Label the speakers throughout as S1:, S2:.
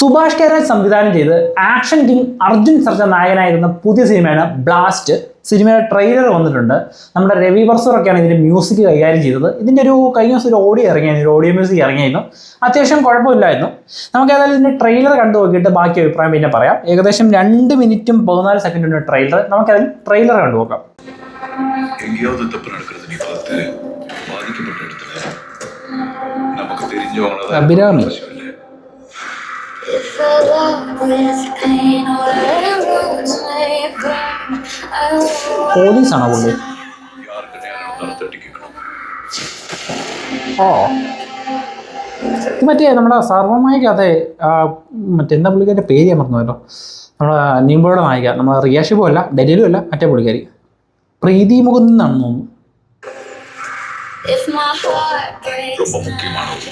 S1: സുഭാഷ് കേരാജ് സംവിധാനം ചെയ്ത് action king Arjun സർജ നായകനായിരുന്ന പുതിയ സിനിമയാണ് ബ്ലാസ്റ്റ്. സിനിമയുടെ ട്രെയിലർ വന്നിട്ടുണ്ട്. നമ്മുടെ രവി ബർസൂറൊക്കെയാണ് ഇതിൻ്റെ മ്യൂസിക് കൈകാര്യം ചെയ്തത്. ഇതിൻ്റെ കഴിഞ്ഞ ദിവസം ഒരു ഓഡിയോ ഇറങ്ങിയായിരുന്നു, ഒരു ഓഡിയോ മ്യൂസിക് ഇറങ്ങിയായിരുന്നു. അത്യാവശ്യം കുഴപ്പമില്ലായിരുന്നു. നമുക്ക് ഏതായാലും ഇതിൻ്റെ ട്രെയിലർ കണ്ടു നോക്കിയിട്ട് ബാക്കി അഭിപ്രായം പിന്നെ പറയാം. ഏകദേശം 2 മിനിറ്റും 14 സെക്കൻഡിൻ്റെ ട്രെയിലർ. നമുക്കതിൽ ട്രെയിലർ കണ്ടു നോക്കാം. അഭിരാമി പോലീസാണോ പുള്ളി? മറ്റേ നമ്മുടെ സർവമായിക്കകത്തെ മറ്റെന്താ പുള്ളിക്കാരുടെ പേര് ഞാൻ മറന്നുവല്ലോ. നമ്മുടെ നീമ്പോയുടെ നായിക, നമ്മുടെ റിയാഷിബും അല്ല, ഡെലിലും അല്ല, മറ്റേ പുള്ളിക്കാരി പ്രീതി മുകുന്ദൻ എന്നാണെന്ന് തോന്നുന്നു.
S2: ரொம்ப முக்கியமான ஒரு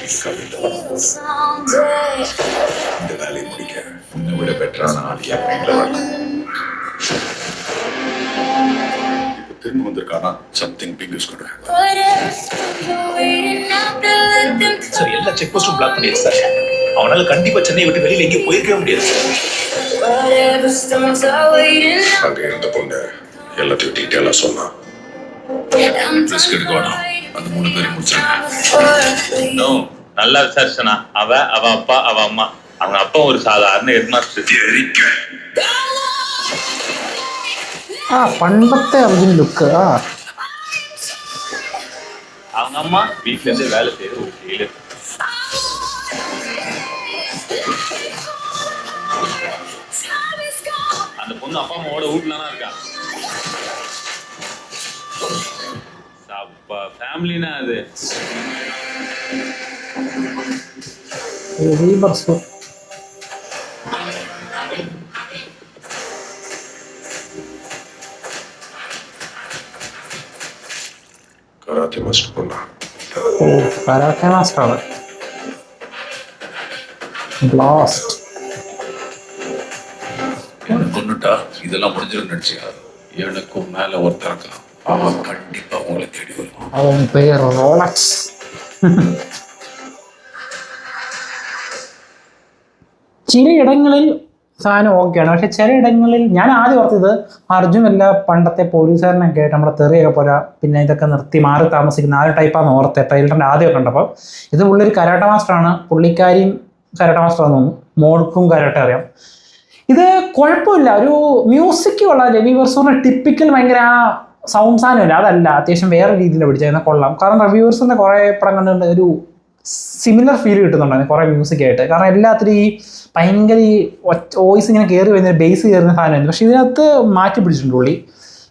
S2: இந்த வேலையை முடிக்க உன்னை விட பெட்டரான ஆள் என் மைண்ட்ல வரல. இப்போ திரும்ப வந்திருக்கானா something big is going to happen.
S3: Sir எல்லா செக் போஸ்டும் பிளாக் பண்ணியாச்சு சார். அவனால கண்டிப்பா சென்னை விட்டு வெளியில எங்கேயும் போயிருக்கவே முடியாது சார்.
S2: அங்கே இருந்த பொண்ணு எல்லாத்தையும் டீட்டெயிலாக சொன்னா ரிஸ்க் எடுக்க வேணாம். அந்த 3 பேரையும் முடிச்சிருங்க.
S3: நல்லா விசாரிச்சனா அவ அப்பா அவ அம்மா. அவங்க அப்பா ஒரு சாதாரண ஹெட்மாஸ்டர்.
S1: പണ്ടത്തെ അർജുൻ ലുക്ക്.
S3: அவங்க அம்மா வீட்டுல இருந்து வேலை செய்யற ஒரு டெய்லர். அந்த பொண்ணு அப்பா அம்மாவோட வீட்டுலதான் இருக்கா. ஃபேமிலினா அது
S1: രവി ബർസൂർ.
S2: கராத்தே மாஸ்டர் பொண்ணா?
S1: ഓ, കരാട്ടെ മാസ്റ്ററാണ്. ബ്ലാസ്റ്റ്.
S2: கொன்னுட்டா இதெல்லாம் முடிஞ்சிடும் நினைச்சியா? எனக்கும் மேல ஒருத்தர் இருக்கான். அவன் கண்டிப்பா உங்களை தேடி வருவான்.
S1: അവൻ പേര് റോളക്സ്. ചിലയിടങ്ങളിൽ സാധനം ഓക്കെയാണ്, പക്ഷെ ചിലയിടങ്ങളിൽ ഞാൻ ആദ്യം ഓർത്തത് അർജുൻ അല്ല പണ്ടത്തെ പോലീസുകാരനൊക്കെ ആയിട്ട് നമ്മുടെ തെറിയൊക്കെ പോരാ, പിന്നെ ഇതൊക്കെ നിർത്തി മാറി താമസിക്കുന്ന ആ ഒരു ടൈപ്പാണ് ഓർത്തത് ട്രെയിലറിൻ്റെ ആദ്യമൊക്കെ കണ്ടപ്പോൾ. ഇത് പുള്ളി ഒരു കരാട്ട മാസ്റ്ററാണ്, പുള്ളിക്കാരിയും കരാട്ട മാസ്റ്ററാണെന്ന് തോന്നുന്നു, മോൾക്കും കരാട്ട അറിയാം. ഇത് കുഴപ്പമില്ല, ഒരു മ്യൂസിക് കൊള്ളാം. രവി ബർസൂറിന് ടിപ്പിക്കൽ ഭയങ്കര ആ സൗണ്ട് സാധനമില്ല, അതല്ല, അത്യാവശ്യം വേറെ രീതിയിൽ പിടിച്ചതിനെ കൊള്ളാം. കാരണം റിവ്യൂവേഴ്സിൻ്റെ കുറേ പടം കണ്ടുകൊണ്ട് ഒരു സിമിലർ ഫീൽ കിട്ടുന്നുണ്ടായിരുന്നു കുറേ മ്യൂസിക്കായിട്ട്. കാരണം എല്ലാത്തിനും ഈ ഭയങ്കര ഈ വോയിസ് ഇങ്ങനെ കയറി വരുന്ന ബേസ് കയറുന്ന സാധനമായിരുന്നു. പക്ഷേ ഇതിനകത്ത് മാറ്റി പിടിച്ചിട്ടുണ്ട് പുള്ളി.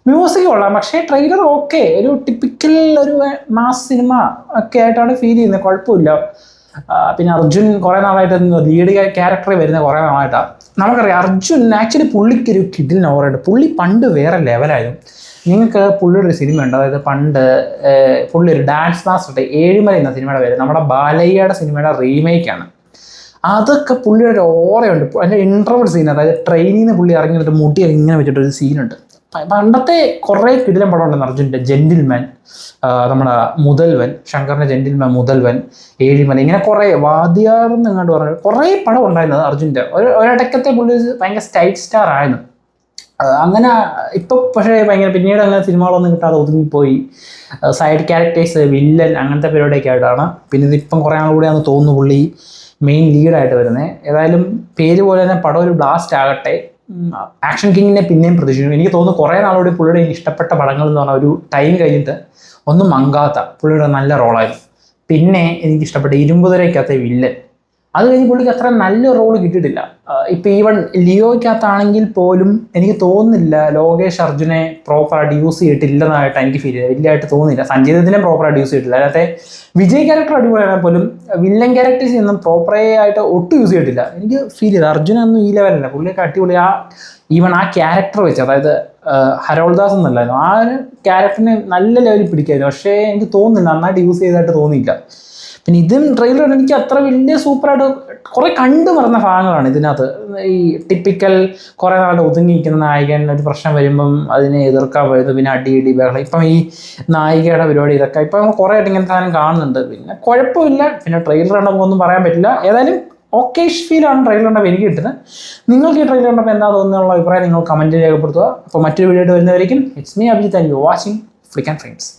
S1: മ്യൂസിക് കൊള്ളാം, പക്ഷേ ട്രെയിലർ ഓക്കെ, ഒരു ടിപ്പിക്കൽ ഒരു മാസ് സിനിമ ഒക്കെ ആയിട്ടാണ് ഫീൽ ചെയ്യുന്നത്, കുഴപ്പമില്ല. പിന്നെ അർജുൻ കുറേ നാളായിട്ട് ലീഡ് ക്യാരക്ടറിൽ വരുന്ന കുറേ നാളായിട്ടാണ്. നമുക്കറിയാം അർജുൻ ആക്ച്വലി പുള്ളിക്കൊരു കിഡിലിന് ഓവറായിട്ട്, പുള്ളി പണ്ട് വേറെ ലെവലായിരുന്നു. നിങ്ങൾക്ക് പുള്ളിയുടെ ഒരു സിനിമയുണ്ട്, അതായത് പണ്ട് പുള്ളി ഒരു ഡാൻസ് മാസ്റ്റർ, ഏഴിമല എന്ന സിനിമയുടെ പേര്, നമ്മുടെ ബാലയ്യയുടെ സിനിമയുടെ റീമേക്കാണ്. അതൊക്കെ പുള്ളിയുടെ ഒരു ഓറയുണ്ട്. അതിൻ്റെ ഇൻട്രോവൽ സീൻ, അതായത് ട്രെയിനിൽ നിന്ന് പുള്ളി ഇറങ്ങി വന്നിട്ട് മുടി ഇങ്ങനെ വെച്ചിട്ടൊരു സീനുണ്ട്. പണ്ടത്തെ കുറേ കിടിലം പടം ഉണ്ടെന്ന് അർജുൻ്റെ. ജെന്റിൽമാൻ, നമ്മുടെ മുതൽവൻ, ശങ്കറിൻ്റെ ജെന്റിൽമാൻ, മുതൽവൻ, ഏഴിമല, ഇങ്ങനെ കുറേ വാദ്യാർന്ന് എങ്ങാണ്ട് പറഞ്ഞു കുറേ പടം ഉണ്ടായിരുന്നത് അർജുൻ്റെ. ഒരിടക്കത്തെ പുള്ളി ഭയങ്കര സ്റ്റൈറ്റ് സ്റ്റാർ ആയിരുന്നു. അങ്ങനെ ഇപ്പം പക്ഷേ ഭയങ്കര പിന്നീട് അങ്ങനെ സിനിമകളൊന്നും കിട്ടാതെ ഒതുങ്ങിപ്പോയി. സൈഡ് ക്യാരക്ടേഴ്സ്, വില്ലൻ, അങ്ങനത്തെ പരിപാടിയൊക്കെ ആയിട്ടാണ്. പിന്നെ ഇതിപ്പം കുറേ നാൾ കൂടെയാണെന്ന് തോന്നുന്നു പുള്ളി മെയിൻ ലീഡായിട്ട് വരുന്നത്. ഏതായാലും പേര് പോലെ തന്നെ പടം ഒരു ബ്ലാസ്റ്റ് ആകട്ടെ. ആക്ഷൻ കിങ്ങിനെ പിന്നെയും പ്രതീക്ഷിക്കുന്നു. എനിക്ക് തോന്നുന്നു കുറേ നാളോടെ പുള്ളിയുടെ ഇഷ്ടപ്പെട്ട പടങ്ങൾ എന്ന് പറഞ്ഞാൽ ഒരു ടൈം കഴിഞ്ഞിട്ട് ഒന്നും മങ്കാത്ത പുള്ളിയുടെ നല്ല റോളായിരുന്നു. പിന്നെ എനിക്കിഷ്ടപ്പെട്ട ഇരുമ്പുതിരയ്ക്കകത്തെ വില്ലൻ, അത് കഴിഞ്ഞ് പുള്ളിക്ക് അത്ര നല്ല റോൾ കിട്ടിയിട്ടില്ല. ഇപ്പം ഈവൺ ലിയോയ്ക്കകത്താണെങ്കിൽ പോലും എനിക്ക് തോന്നുന്നില്ല ലോകേഷ് അർജുനെ പ്രോപ്പറായിട്ട് യൂസ് ചെയ്തിട്ടില്ലെന്നായിട്ട് എനിക്ക് ഫീൽ ചെയ്തത്, വലിയതായിട്ട് തോന്നുന്നില്ല. സഞ്ജയ് പ്രോപ്പറായിട്ട് യൂസ് ചെയ്തിട്ടില്ല. അതിനകത്തെ വിജയ് ക്യാരക്ടർ അടിപൊളിയാണെങ്കിൽ പോലും വില്ലൻ ക്യാരക്ടേഴ്സ് ഒന്നും പ്രോപ്പറായിട്ട് ഒട്ടും യൂസ് ചെയ്തിട്ടില്ല. എനിക്ക് ഫീൽ ചെയ്തത് അർജുനൊന്നും ഈ ലെവലല്ല, പുള്ളിയൊക്കെ അടിപൊളി. ഈവൺ ആ ക്യാരക്ടർ വെച്ച്, അതായത് ഹരോൾദാസ് എന്നല്ലായിരുന്നു, ആ ഒരു ക്യാരക്ടറിനെ നല്ല ലെവലിൽ പിടിക്കായിരുന്നു. പക്ഷേ എനിക്ക് തോന്നുന്നില്ല നന്നായിട്ട് യൂസ് ചെയ്തതായിട്ട് തോന്നിയില്ല. പിന്നെ ഇതും ട്രെയിലർ എനിക്ക് അത്ര വലിയ സൂപ്പറായിട്ട് കുറേ കണ്ടു മറന്ന ഭാഗങ്ങളാണ് ഇതിനകത്ത്. ഈ ടിപ്പിക്കൽ കുറേ നാളുടെ ഒതുങ്ങിയിരിക്കുന്ന നായികൻ ഒരു പ്രശ്നം വരുമ്പം അതിനെ എതിർക്കാൻ പോയത്, പിന്നെ അടി ബഹളം. ഇപ്പം ഈ നായികയുടെ പരിപാടി ഇതൊക്കെ ഇപ്പം കുറേ ആയിട്ട് ഇങ്ങനെ സാധനം കാണുന്നുണ്ട്. പിന്നെ കുഴപ്പമില്ല. പിന്നെ ട്രെയിലർ കണ്ടപ്പോൾ ഒന്നും പറയാൻ പറ്റില്ല. ഏതായാലും ഓക്കേഷ് ഫീലാണ് ട്രെയിലർ കണ്ടപ്പോൾ എനിക്ക് കിട്ടുന്നത്. നിങ്ങൾക്ക് ഈ ട്രെയിലർ കണ്ടപ്പോൾ എന്താ തോന്നുന്നുള്ള അഭിപ്രായം നിങ്ങൾ കമൻറ്റ് രേഖപ്പെടുത്തുക. അപ്പോൾ മറ്റൊരു വീഡിയോ ആയിട്ട് വരുന്നവരേക്കും it's me Abhijith and you watching Flick and frames.